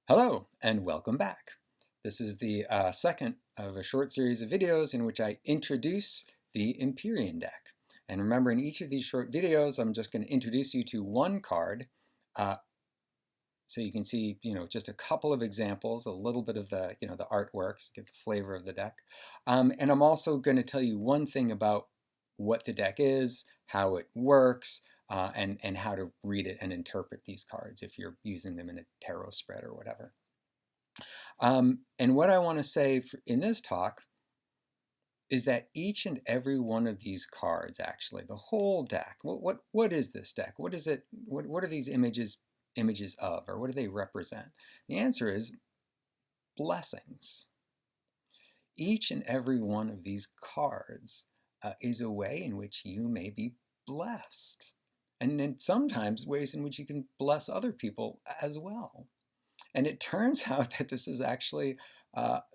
Hello and welcome back. This is the second of a short series of videos in which I introduce the Empyrean deck. And remember, in each of these short videos, I'm just going to introduce you to one card uh, so you can see, just a couple of examples, a little bit of the, the artworks, get the flavor of the deck. And I'm also going to tell you one thing about what the deck is, how it works, and how to read it and interpret these cards if you're using them in a tarot spread or whatever. And what I want to say in this talk is that each and every one of these cards, actually, the whole deck, what is this deck? What is it? What are these images of, or what do they represent? The answer is blessings. Each and every one of these cards is a way in which you may be blessed. And then sometimes ways in which you can bless other people as well. And it turns out that this is actually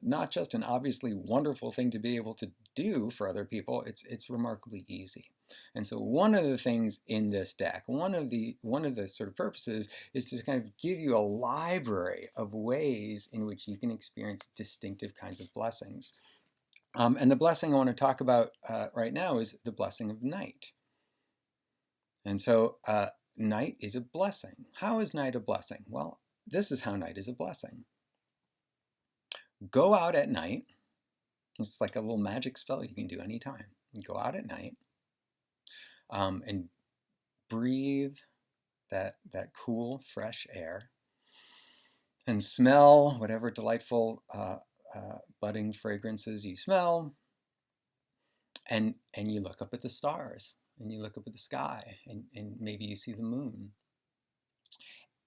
not just an obviously wonderful thing to be able to do for other people, it's remarkably easy. And so one of the things in this deck, one of the sort of purposes is to kind of give you a library of ways in which you can experience distinctive kinds of blessings. And the blessing I want to talk about right now is the blessing of night. And so night is a blessing. How is night a blessing? Well, this is how night is a blessing. Go out at night. It's like a little magic spell you can do anytime. You go out at night and breathe that cool, fresh air and smell whatever delightful budding fragrances you smell. And you look up at the stars and you look up at the sky and maybe you see the moon.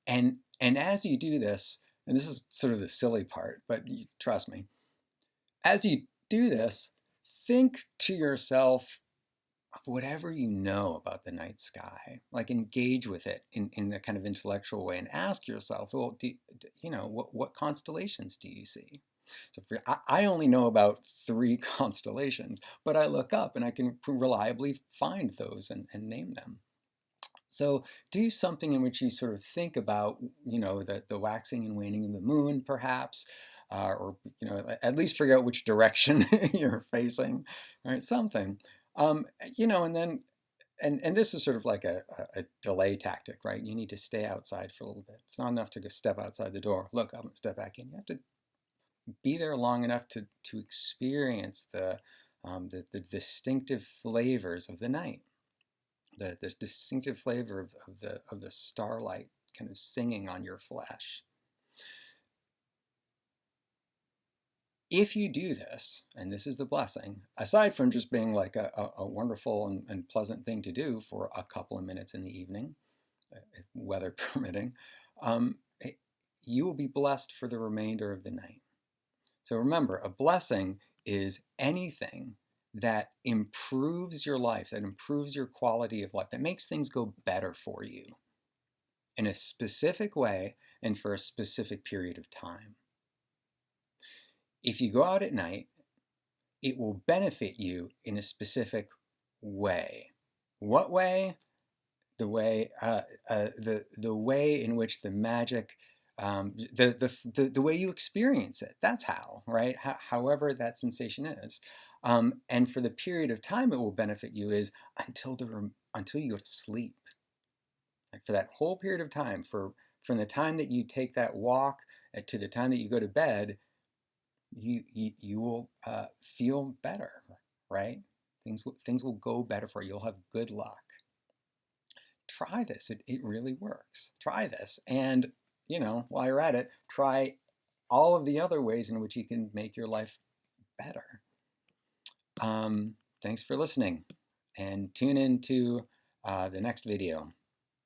And as you do this, and this is sort of the silly part, but trust me, as you do this, think to yourself of whatever you know about the night sky, like engage with it in a kind of intellectual way and ask yourself, well, what constellations do you see? So I only know about 3 constellations, but I look up and I can reliably find those and name them. So do something in which you sort of think about, the waxing and waning of the moon, perhaps, or at least figure out which direction you're facing, right? Something, and then, and this is sort of like a delay tactic, right? You need to stay outside for a little bit. It's not enough to go step outside the door. Look, I'm gonna step back in. You have to be there long enough to experience the distinctive flavors of the night. This distinctive flavor of the starlight kind of singing on your flesh. If you do this, and this is the blessing, aside from just being like a wonderful and pleasant thing to do for a couple of minutes in the evening, weather permitting, you will be blessed for the remainder of the night. So remember, a blessing is anything that improves your life, that improves your quality of life, that makes things go better for you in a specific way and for a specific period of time. If you go out at night, it will benefit you in a specific way. What way? The way, the way in which the magic, the way you experience it. That's how, right? However that sensation is. And for the period of time it will benefit you is until you go to sleep. Like for that whole period of time, from the time that you take that walk to the time that you go to bed, you will feel better, right? Things will go better for you. You'll have good luck. Try this. It really works. Try this. And, while you're at it, try all of the other ways in which you can make your life better. Thanks for listening, and tune in to the next video.